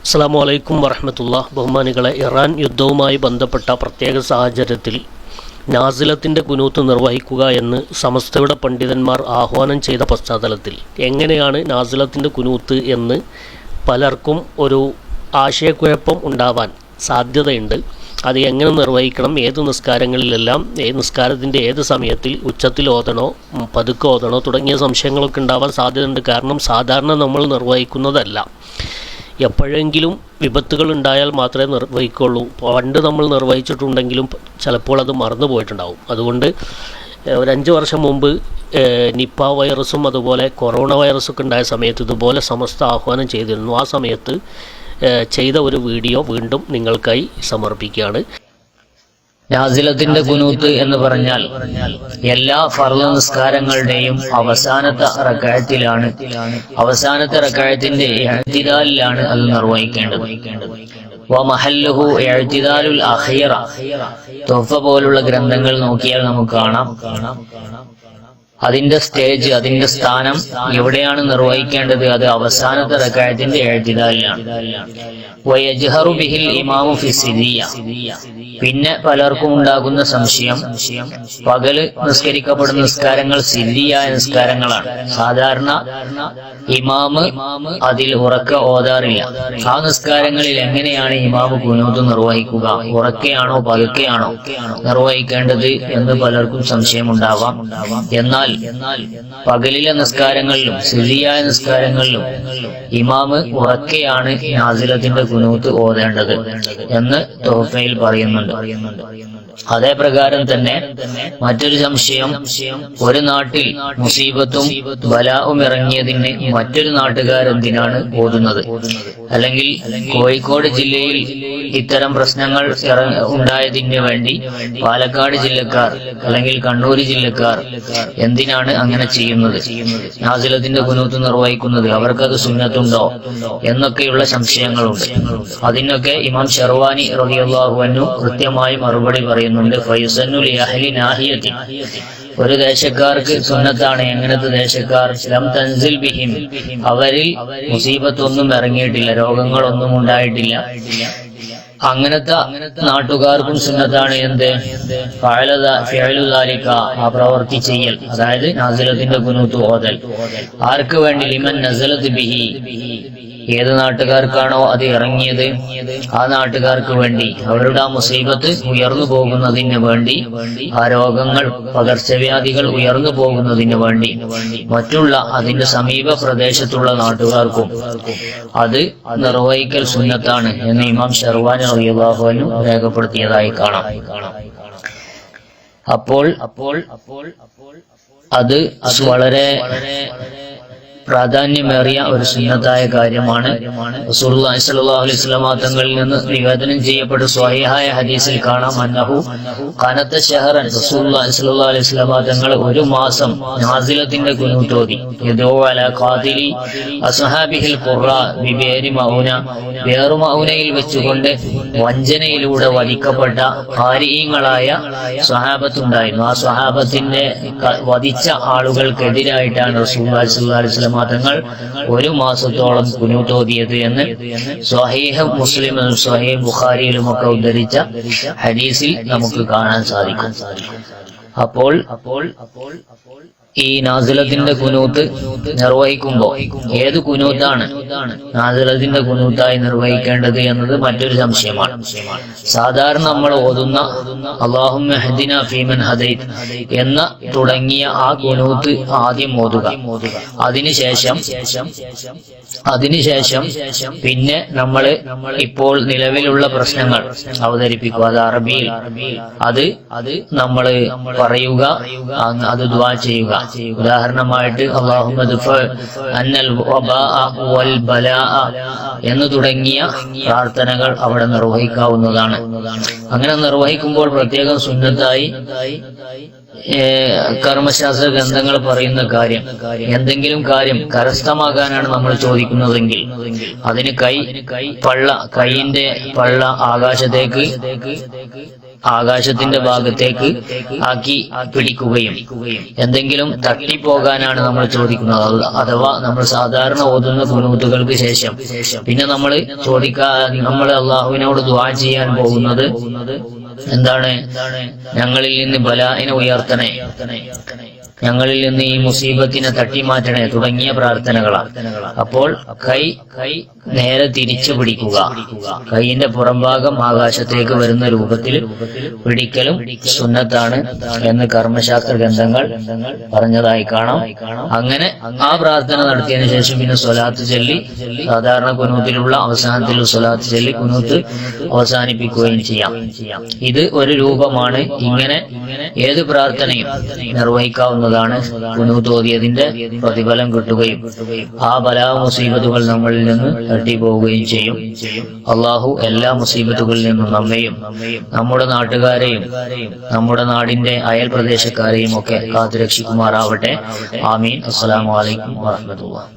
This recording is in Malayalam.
അസ്സലാമു അലൈക്കും വറഹ്മത്തുള്ളാഹി. ബഹുമാനികളെ, ഇറാൻ യുദ്ധവുമായി ബന്ധപ്പെട്ട പ്രത്യേക സാഹചര്യത്തിൽ നാസിലത്തിൻ്റെ കുനൂത്ത് നിർവഹിക്കുക എന്ന് സമസ്തയുടെ പണ്ഡിതന്മാർ ആഹ്വാനം ചെയ്ത പശ്ചാത്തലത്തിൽ എങ്ങനെയാണ് നാസിലത്തിൻ്റെ കുനൂത്ത് എന്ന് പലർക്കും ഒരു ആശയക്കുഴപ്പം ഉണ്ടാവാൻ സാധ്യതയുണ്ട്. അത് എങ്ങനെ നിർവഹിക്കണം, ഏത് നിസ്കാരങ്ങളിലെല്ലാം, നിസ്കാരത്തിൻ്റെ ഏത് സമയത്തിൽ ഉച്ചത്തിൽ ഓതണോ പതുക്കെ ഓതണോ തുടങ്ങിയ സംശയങ്ങളൊക്കെ ഉണ്ടാവാൻ സാധ്യതയുണ്ട്. കാരണം സാധാരണ നമ്മൾ നിർവഹിക്കുന്നതല്ല. എപ്പോഴെങ്കിലും വിപത്തുകൾ ഉണ്ടായാൽ മാത്രമേ നിർവഹിക്കുള്ളൂ. പണ്ട് നമ്മൾ നിർവഹിച്ചിട്ടുണ്ടെങ്കിലും ചിലപ്പോൾ അത് മറന്നു പോയിട്ടുണ്ടാവും. അതുകൊണ്ട് ഒരു 5 വർഷം മുമ്പ് നിപ്പ വൈറസും അതുപോലെ കൊറോണ വൈറസൊക്കെ ഉണ്ടായ സമയത്ത് ഇതുപോലെ സമസ്ത ആഹ്വാനം ചെയ്തിരുന്നു. ആ സമയത്ത് ചെയ്ത ഒരു വീഡിയോ വീണ്ടും നിങ്ങൾക്കായി സമർപ്പിക്കുകയാണ്. നാസിലത്തിന്റെ കുനൂത്ത് എന്ന് പറഞ്ഞാൽ എല്ലാ ഫർള് നിസ്കാരങ്ങളുടെയും അവസാനത്തെ റക്അത്തിലാണ്, അവസാനത്തെ റക്അത്തിന്റെ ഇഅ്തിദാലിലാണ് അത് നിർവഹിക്കേണ്ടത്. വമഹല്ലുഹു ഇഅ്തിദാലുൽ അഖീറ. തുഹ്ഫ പോലുള്ള ഗ്രന്ഥങ്ങൾ നോക്കിയാൽ നമുക്ക് കാണാം അതിന്റെ സ്റ്റേജ്, അതിന്റെ സ്ഥാനം എവിടെയാണ് നിർവഹിക്കേണ്ടത്. അത് അവസാനത്തെ റക്അത്തിന്റെ ഇഅ്തിദാലിലാണ്. വയജ്ഹറു ബിഹിൽ ഇമാമു ഫി സിരിയ. പിന്നെ പലർക്കും ഉണ്ടാകുന്ന സംശയം, പകല് നിസ്കരിക്കപ്പെടുന്ന നിസ്കാരങ്ങൾ സിരിയായ നിസ്കാരങ്ങളാണ്. സാധാരണ ഇമാമ് അതിൽ ഉറക്ക ഓതാറില്ല. ആ നിസ്കാരങ്ങളിൽ എങ്ങനെയാണ് ഇമാമ് കുനൂത്ത് നിർവഹിക്കുക? ഉറക്കെയാണോ പതുക്കെയാണോ നിർവഹിക്കേണ്ടത് എന്ന് പലർക്കും സംശയമുണ്ടാവാം. എന്നാൽ പകലിലെ നിസ്കാരങ്ങളിലും സിരിയായ നിസ്കാരങ്ങളിലും ഇമാമ് ഉറക്കെയാണ് നാസിലത്തിന്റെ കുനൂത്ത് ഓതേണ്ടത് എന്ന് തുഹ്ഫയിൽ പറയുന്നുണ്ട്. അതേ പ്രകാരം തന്നെ മറ്റൊരു സംശയം, ഒരു നാട്ടിൽ മുസീബത്തും ബലാവും ഇറങ്ങിയതിന് മറ്റൊരു നാട്ടുകാരെന്തിനാണ് ഓതുന്നത്? അല്ലെങ്കിൽ കോഴിക്കോട് ജില്ലയിൽ ഇത്തരം പ്രശ്നങ്ങൾ ഉണ്ടായതിന് വേണ്ടി പാലക്കാട് ജില്ലക്കാർ അല്ലെങ്കിൽ കണ്ണൂർ ജില്ലക്കാർ എന്തിനാണ് അങ്ങനെ ചെയ്യുന്നത്? നാസിലത്തിന്റെ കുനൂത്ത് നിർവഹിക്കുന്നത് അവർക്കത് സുന്നത്തുണ്ടോ എന്നൊക്കെയുള്ള സംശയങ്ങളുണ്ട്. അതിനൊക്കെ ഇമാം ഷർവാനി റളിയല്ലാഹു അൻഹു കൃത്യമായി മറുപടി പറയുന്നുണ്ട്. ഫയുസന്നു ലിഅഹ്ലി നാഹിയത്തി. ഒരു ദേശക്കാർക്ക് സുന്നത്താണ്. എങ്ങനത്തെ ദേശക്കാർ? ലം തൻസിൽ ബിഹിം. അവരിൽ മുസീബത്തൊന്നും ഇറങ്ങിയിട്ടില്ല, രോഗങ്ങളൊന്നും ഉണ്ടായിട്ടില്ല. അങ്ങനത്തെ നാട്ടുകാർക്കും സുന്നത്താണ് എന്ത്? ഫഅലുദാലിക, ആ പ്രവൃത്തി ചെയ്യൽ, അതായത് നാസിലത്തിന്റെ കുനൂത്ത് ഓതൽ. ആർക്ക് വേണ്ടി? ലിമൻ നസലത് ബിഹി. ഏത് നാട്ടുകാർക്കാണോ അത് ഇറങ്ങിയത് ആ നാട്ടുകാർക്ക് വേണ്ടി, അവരുടെ ആ മുസീബത്ത് ഉയർന്നു പോകുന്നതിന് വേണ്ടി, ആ രോഗങ്ങൾ പകർച്ചവ്യാധികൾ ഉയർന്നു പോകുന്നതിന് വേണ്ടി മറ്റുള്ള അതിന്റെ സമീപ പ്രദേശത്തുള്ള നാട്ടുകാർക്കും അത് നിർവഹിക്കൽ സുന്നത്താണ് എന്ന് ഇമാം ഷർവാനി റളിയല്ലാഹു അൻഹു രേഖപ്പെടുത്തിയതായി കാണാം. അപ്പോൾ അത് വളരെ പ്രാധാന്യമേറിയ ഒരു സുന്നത്തായ കാര്യമാണ്. റസൂലുള്ളാഹി സ്വല്ലല്ലാഹു അലൈഹി വസല്ലം തങ്ങളിൽ നിന്ന് നിവേദനം ചെയ്യപ്പെട്ട സ്വഹീഹായ ഹദീസിൽ കാണാം, അന്നഹു ഖനത ശഹറൻ. റസൂലുള്ളാഹി സ്വല്ലല്ലാഹു അലൈഹി വസല്ലം തങ്ങൾ ഒരു മാസം നാസിലത്തിന്റെ കുനൂത്ത് ഓതി. യദൂ അലാ ഖാതിലി അസ്ഹാബിഹിൽ ഖുറാ ബിബിയരി മൗന. ബിയറു മൗനയിൽ വെച്ചുകൊണ്ട് വഞ്ചനയിലൂടെ വധിക്കപ്പെട്ട ഖാരിഈങ്ങളായ സ്വഹാബത്തുണ്ടായിരുന്നു. ആ സ്വഹാബത്തിന്റെ വധിച്ച ആളുകൾക്കെതിരായിട്ടാണ് റസൂലുള്ളാഹി സ്വല്ലല്ലാഹു അലൈഹി വസല്ലം തങ്ങൾ ഒരു മാസത്തോളം കുനൂത്ത് ഓതിയത് എന്ന് സ്വഹീഹ് മുസ്ലിമിലും സ്വഹീഹ് ബുഖാരിയിലുമൊക്കെ ഉദ്ധരിച്ച ഹദീസിൽ നമുക്ക് കാണാൻ സാധിക്കും. അപ്പോൾ ഈ നാസിലത്തിന്റെ കുനൂത്ത് നിർവഹിക്കുമ്പോൾ ഏത് കുനൂത്താണ് നാസിലത്തിന്റെ കുനൂത്തായി നിർവഹിക്കേണ്ടത് എന്നത് മറ്റൊരു സംശയമാണ്. സാധാരണ നമ്മൾ ഓതുന്ന അല്ലാഹുമ്മ ഹദിനാ ഫീമൻ ഹദൈത് എന്ന തുടങ്ങിയ ആ കുനൂത്ത് ആദ്യം ഓതുക. അതിനുശേഷം പിന്നെ നമ്മൾ ഇപ്പോൾ നിലവിലുള്ള പ്രശ്നങ്ങൾ അവതരിപ്പിക്കുക. അത് അറബിയിൽ അത് നമ്മൾ പറയുക, അത് ദുആ ചെയ്യുക. ഉദാഹരണമായിട്ട് അല്ലാഹുമ്മ ദഫഅ അന്നൽ വബാഅ വൽ ബലാഅ എന്ന് തുടങ്ങിയ പ്രാർത്ഥനകൾ അവിടെ നിർവഹിക്കാവുന്നതാണ്. അങ്ങനെ നിർവഹിക്കുമ്പോൾ പ്രത്യേകം സുന്നത്തായി കർമ്മശാസ്ത്ര ഗ്രന്ഥങ്ങൾ പറയുന്ന കാര്യം, എന്തെങ്കിലും കാര്യം കരസ്ഥമാകാനാണ് നമ്മൾ ചോദിക്കുന്നതെങ്കിൽ അതിന് കൈയിന്റെ പള്ള ആകാശത്തേക്ക് ആകാശത്തിന്റെ ഭാഗത്തേക്ക് ആക്കി പിടിക്കുകയും എന്തെങ്കിലും തട്ടിപ്പോകാനാണ് നമ്മൾ ചോദിക്കുന്നത്. അഥവാ നമ്മൾ സാധാരണ ഓതുന്ന ഖുനൂത്തുകൾക്ക് ശേഷം പിന്നെ നമ്മൾ നമ്മൾ അള്ളാഹുവിനോട് ദുആ ചെയ്യാൻ പോകുന്നത് എന്താണ്? ഞങ്ങളിൽ നിന്ന് ബലാഇനെ ഉയർത്തണേ, ഞങ്ങളിൽ നിന്ന് ഈ മുസീബത്തിനെ തട്ടിമാറ്റണേ തുടങ്ങിയ പ്രാർത്ഥനകളാണ്. അപ്പോൾ കൈ നേരെ തിരിച്ചു പിടിക്കുക, കൈയിന്റെ പുറംഭാഗം ആകാശത്തേക്ക് വരുന്ന രൂപത്തിൽ പിടിക്കലും സുന്നത്താണ് എന്ന് കർമ്മശാസ്ത്ര ഗ്രന്ഥങ്ങൾ പറഞ്ഞതായി കാണാം. അങ്ങനെ ആ പ്രാർത്ഥന നടത്തിയതിനു ശേഷം പിന്നെ സ്വലാത്ത് ചൊല്ലി, സാധാരണ ഖുനൂത്തിലുള്ള അവസാനത്തിൽ സ്വലാത്ത് ചൊല്ലി ഖുനൂത്ത് അവസാനിപ്പിക്കുകയും ചെയ്യാം. ഇത് ഒരു രൂപമാണ്. ഇങ്ങനെ ഏത് പ്രാർത്ഥനയും നിർവഹിക്കാവുന്നതാണ്. ഖുനൂത്ത് ഓതിയതിന്റെ പ്രതിഫലം കിട്ടുകയും ആ ബലാ മുസീബത്തുകൾ നമ്മളിൽ നിന്ന് തട്ടിപ്പോവുകയും ചെയ്യും. അള്ളാഹു എല്ലാ മുസീബത്തുകളിൽ നിന്നും നമ്മയും നമ്മുടെ നാട്ടുകാരെയും നമ്മുടെ നാടിന്റെ അയൽ പ്രദേശക്കാരെയും ഒക്കെ കാത്തുരക്ഷിക്കുമാറാവട്ടെ. ആമീൻ. അസ്സലാമു അലൈക്കും വറഹ്മത്തുള്ളാഹി.